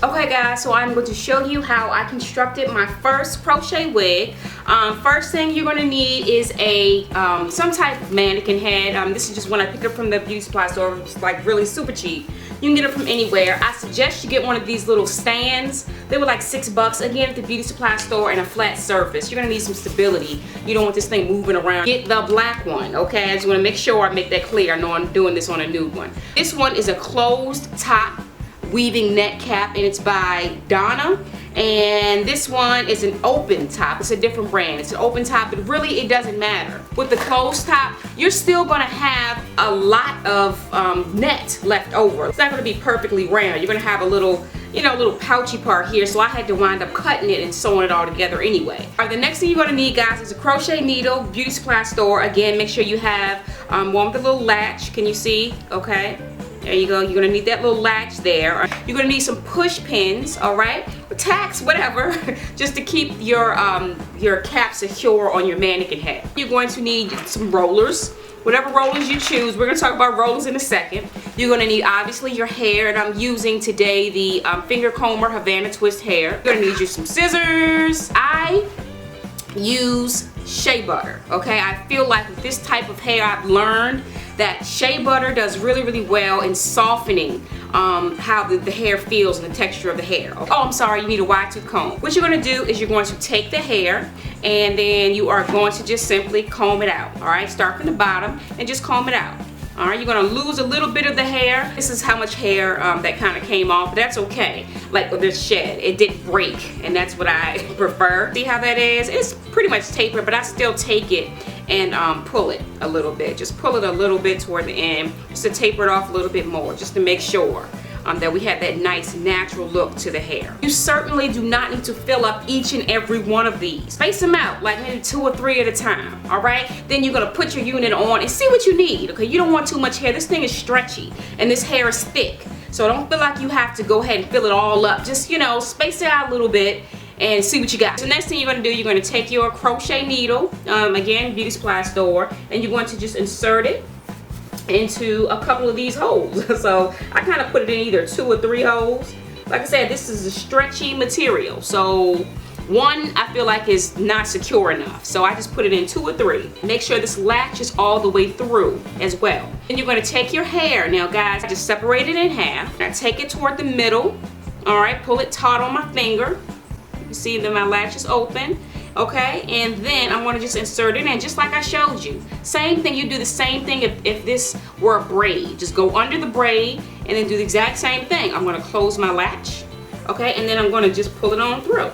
Okay guys, so I'm going to show you how I constructed my first crochet wig. First thing you're going to need is a some type of mannequin head. This is just one I picked up from the beauty supply store. It's like really super cheap. You can get it from anywhere. I suggest you get one of these little stands. They were like $6 again at the beauty supply store, and a flat surface. You're going to need some stability. You don't want this thing moving around. Get the black one, okay? I just want to make sure I make that clear. I know I'm doing this on a new one. This one is a closed top weaving net cap, and it's by Donna. And this one is an open top. It's a different brand. It's an open top, but really it doesn't matter. With the closed top, you're still gonna have a lot of net left over. It's not gonna be perfectly round. You're gonna have a little, you know, little pouchy part here, so I had to wind up cutting it and sewing it all together anyway. All right, the next thing you're gonna need, guys, is a crochet needle, beauty supply store. Again, make sure you have one with a little latch. Can you see? Okay. There you go. You're gonna need that little latch there. You're gonna need some push pins, all right? Tacks, whatever, just to keep your cap secure on your mannequin head. You're going to need some rollers, whatever rollers you choose. We're gonna talk about rollers in a second. You're gonna need obviously your hair, and I'm using today the finger comber Havana twist hair. You're gonna need you some scissors. I use shea butter, okay? I feel like with this type of hair, I've learned that shea butter does really well in softening how the hair feels and the texture of the hair. Oh, I'm sorry, you need a wide tooth comb. What you're gonna do is you're going to take the hair, and then you are going to just simply comb it out, all right? Start from the bottom and just comb it out. All right, you're gonna lose a little bit of the hair. This is how much hair that kind of came off, but that's okay. Like with this shed, it didn't break, and that's what I prefer. See how that is? It's pretty much tapered, but I still take it and pull it a little bit. Just pull it a little bit toward the end, just to taper it off a little bit more, just to make sure that we have that nice natural look to the hair. You certainly do not need to fill up each and every one of these. Space them out, like maybe 2 or 3 at a time, all right? Then you're gonna put your unit on and see what you need, okay? You don't want too much hair. This thing is stretchy, and this hair is thick. So don't feel like you have to go ahead and fill it all up. Just, you know, space it out a little bit and see what you got. So next thing you're gonna do, you're gonna take your crochet needle, again, beauty supply store, and you're going to just insert it into a couple of these holes. So I kind of put it in either 2 or 3 holes. Like I said, this is a stretchy material, so one I feel like is not secure enough, so I just put it in 2 or 3. Make sure this latch is all the way through as well. Then you're going to take your hair. Now guys, I just separate it in half. Now take it toward the middle. All right, pull it taut on my finger. You see that my latch is open. Okay, and then I want to just insert it in just like I showed you. Same thing, you do the same thing if this were a braid. Just go under the braid and then do the exact same thing. I'm going to close my latch, okay, and then I'm going to just pull it on through.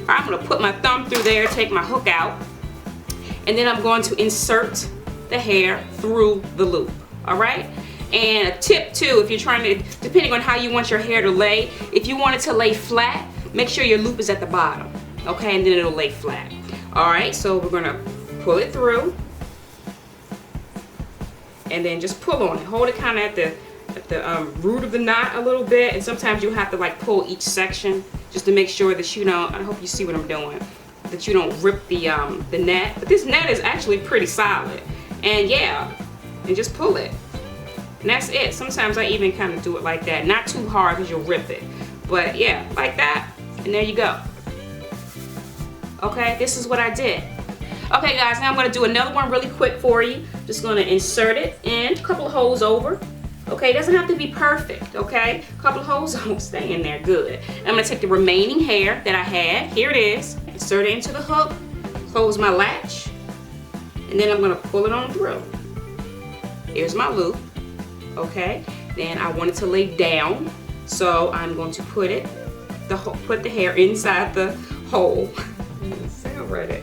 I'm going to put my thumb through there, take my hook out, and then I'm going to insert the hair through the loop, all right? And a tip too, if you're trying to, depending on how you want your hair to lay, if you want it to lay flat, make sure your loop is at the bottom. Okay, and then it'll lay flat. All right, so we're gonna pull it through, and then just pull on it. Hold it kind of at the root of the knot a little bit, and sometimes you have to like pull each section just to make sure that you know. I hope you see what I'm doing. That you don't rip the net. But this net is actually pretty solid, and yeah, and just pull it, and that's it. Sometimes I even kind of do it like that, not too hard because you'll rip it, but yeah, like that, and there you go. Okay, this is what I did. Okay guys, now I'm going to do another one really quick for you. Just going to insert it in, a couple of holes over. Okay, it doesn't have to be perfect, okay? A couple of holes over, stay in there, good. I'm going to take the remaining hair that I had, here it is, insert it into the hook, close my latch, and then I'm going to pull it on through. Here's my loop, okay? Then I want it to lay down, so I'm going to put the hair inside the hole. Sound right.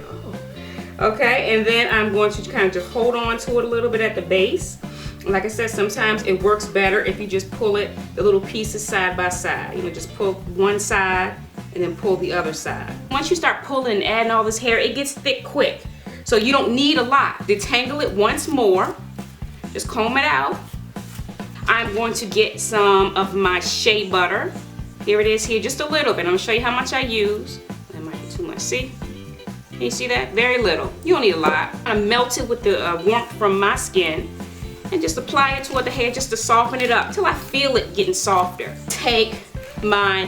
Okay, and then I'm going to kind of just hold on to it a little bit at the base. Like I said, sometimes it works better if you just pull it, the little pieces side by side. You know, just pull one side and then pull the other side. Once you start pulling and adding all this hair, it gets thick quick. So you don't need a lot. Detangle it once more. Just comb it out. I'm going to get some of my shea butter. Here it is here, just a little bit. I'm going to show you how much I use. That might be too much, see? Can you see that? Very little. You don't need a lot. I melt it with the warmth from my skin and just apply it toward the hair just to soften it up until I feel it getting softer. Take my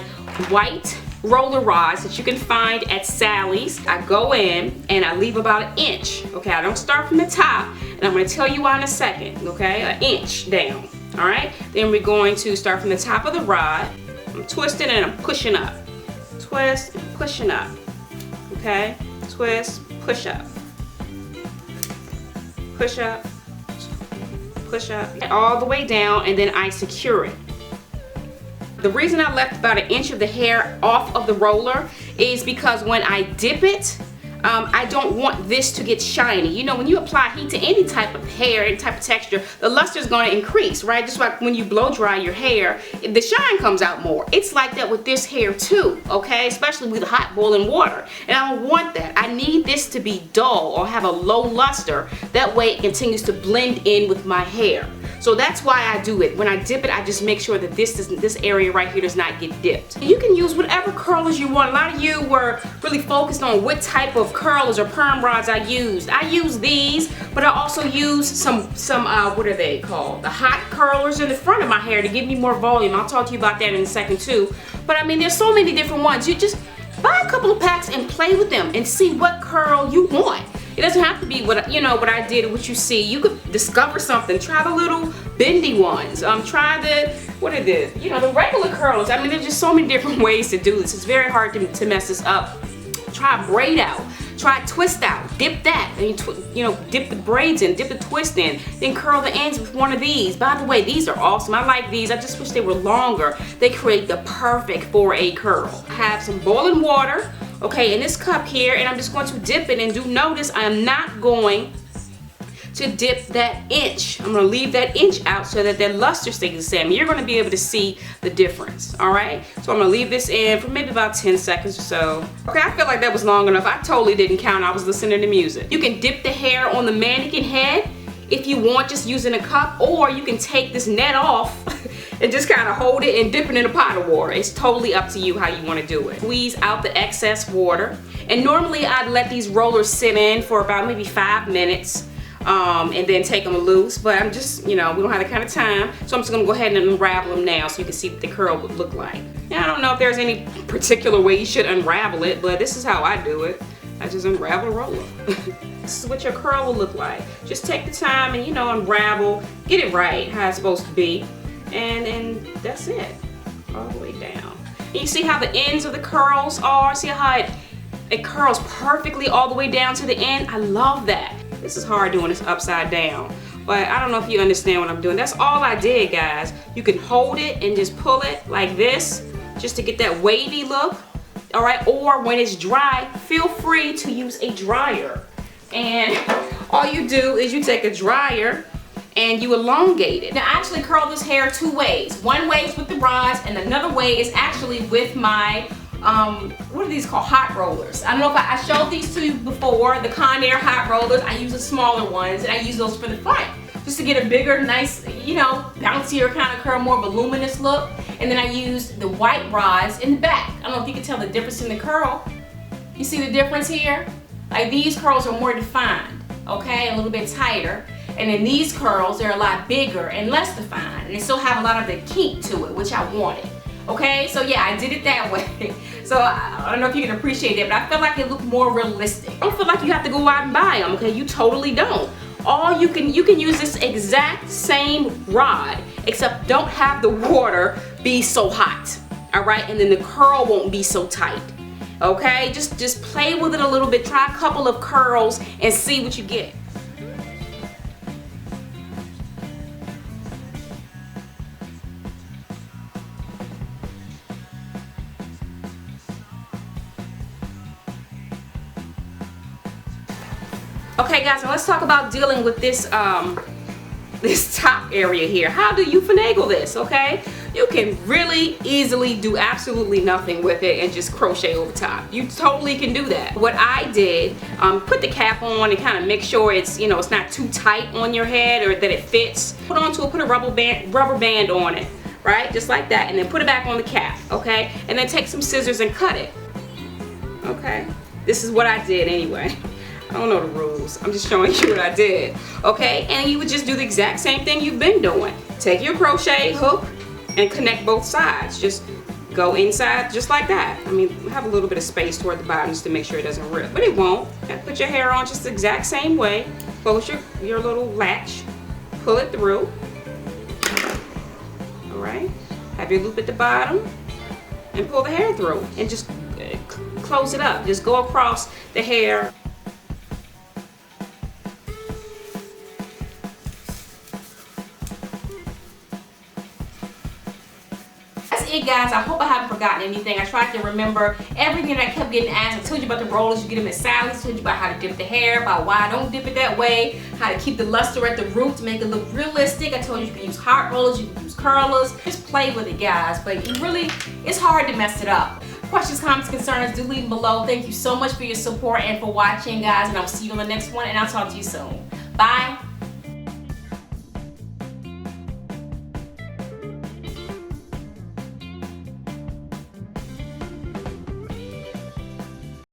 white roller rods that you can find at Sally's. I go in and I leave about an inch. Okay, I don't start from the top, and I'm going to tell you why in a second. Okay, an inch down. All right, then we're going to start from the top of the rod. I'm twisting and I'm pushing up. Twist and pushing up. Okay, twist, push up. Push up, push up, all the way down, and then I secure it. The reason I left about an inch of the hair off of the roller is because when I dip it, I don't want this to get shiny. You know, when you apply heat to any type of hair, any type of texture, the luster is going to increase, right? Just like when you blow dry your hair, the shine comes out more. It's like that with this hair too, okay? Especially with hot boiling water. And I don't want that. I need this to be dull or have a low luster. That way it continues to blend in with my hair. So that's why I do it. When I dip it, I just make sure that this area right here does not get dipped. And you can use whatever curlers you want. A lot of you were really focused on what type of curlers or perm rods I used. I use these, but I also use some what are they called? The hot curlers in the front of my hair to give me more volume. I'll talk to you about that in a second too. But I mean, there's so many different ones. You just buy a couple of packs and play with them and see what curl you want. It doesn't have to be what I did or what you see. You could discover something. Try the little bendy ones. Try the the regular curlers. I mean, there's just so many different ways to do this. It's very hard to mess this up. Try braid out. Try twist out. Dip that. And dip the braids in. Dip the twist in. Then curl the ends with one of these. By the way, these are awesome. I like these. I just wish they were longer. They create the perfect 4A curl. I have some boiling water. Okay, in this cup here, and I'm just going to dip it, and do notice I am not going to dip that inch. I'm going to leave that inch out so that that luster stays the same. You're going to be able to see the difference, all right? So I'm going to leave this in for maybe about 10 seconds or so. Okay, I feel like that was long enough. I totally didn't count. I was listening to music. You can dip the hair on the mannequin head if you want, just using a cup, or you can take this net off and just kind of hold it and dip it in a pot of water. It's totally up to you how you want to do it. Squeeze out the excess water. And normally I'd let these rollers sit in for about maybe 5 minutes and then take them loose. But I'm just, we don't have that kind of time. So I'm just going to go ahead and unravel them now so you can see what the curl would look like. Now, I don't know if there's any particular way you should unravel it, but this is how I do it. I just unravel a roller. This is what your curl will look like. Just take the time and, unravel. Get it right, how it's supposed to be. And that's it, all the way down. And you see how the ends of the curls are? See how it curls perfectly all the way down to the end? I love that. This is hard doing this upside down, but I don't know if you understand what I'm doing. That's all I did, guys. You can hold it and just pull it like this, just to get that wavy look, all right? Or when it's dry, feel free to use a dryer. And all you do is you take a dryer and you elongate it. Now, I actually curl this hair 2 ways. One way is with the rods, and another way is actually with my, what are these called? Hot rollers. I don't know if I showed these to you before, the Conair hot rollers. I use the smaller ones, and I use those for the front, just to get a bigger, nice, bouncier kind of curl, more voluminous look. And then I use the white rods in the back. I don't know if you can tell the difference in the curl. You see the difference here? Like, these curls are more defined, okay, a little bit tighter. And then these curls, they're a lot bigger and less defined. And they still have a lot of the kink to it, which I wanted. Okay, so yeah, I did it that way. So I don't know if you can appreciate it, but I felt like it looked more realistic. I don't feel like you have to go out and buy them, okay? You totally don't. You can use this exact same rod, except don't have the water be so hot, all right? And then the curl won't be so tight. Okay, just play with it a little bit. Try a couple of curls and see what you get. Okay, guys, now let's talk about dealing with this this top area here. How do you finagle this? Okay, you can really easily do absolutely nothing with it and just crochet over top. You totally can do that. What I did, put the cap on and kind of make sure it's it's not too tight on your head or that it fits. Put a rubber band on it, right, just like that, and then put it back on the cap. Okay, and then take some scissors and cut it. Okay, this is what I did anyway. I don't know the rules. I'm just showing you what I did. Okay, and you would just do the exact same thing you've been doing. Take your crochet hook and connect both sides. Just go inside just like that. I mean, have a little bit of space toward the bottom just to make sure it doesn't rip, but it won't. And put your hair on just the exact same way. Close your little latch, pull it through. All right, have your loop at the bottom and pull the hair through and just close it up. Just go across the hair. That's it, guys. I hope I haven't forgotten anything. I tried to remember everything I kept getting asked. I told you about the rollers, you get them at Sally's. I told you about how to dip the hair, about why I don't dip it that way, how to keep the luster at the root to make it look realistic. I told you you can use hot rollers, you can use curlers. Just play with it, guys. But you really, it's hard to mess it up. Questions, comments, concerns, do leave them below. Thank you so much for your support and for watching, guys. And I'll see you on the next one, and I'll talk to you soon. Bye.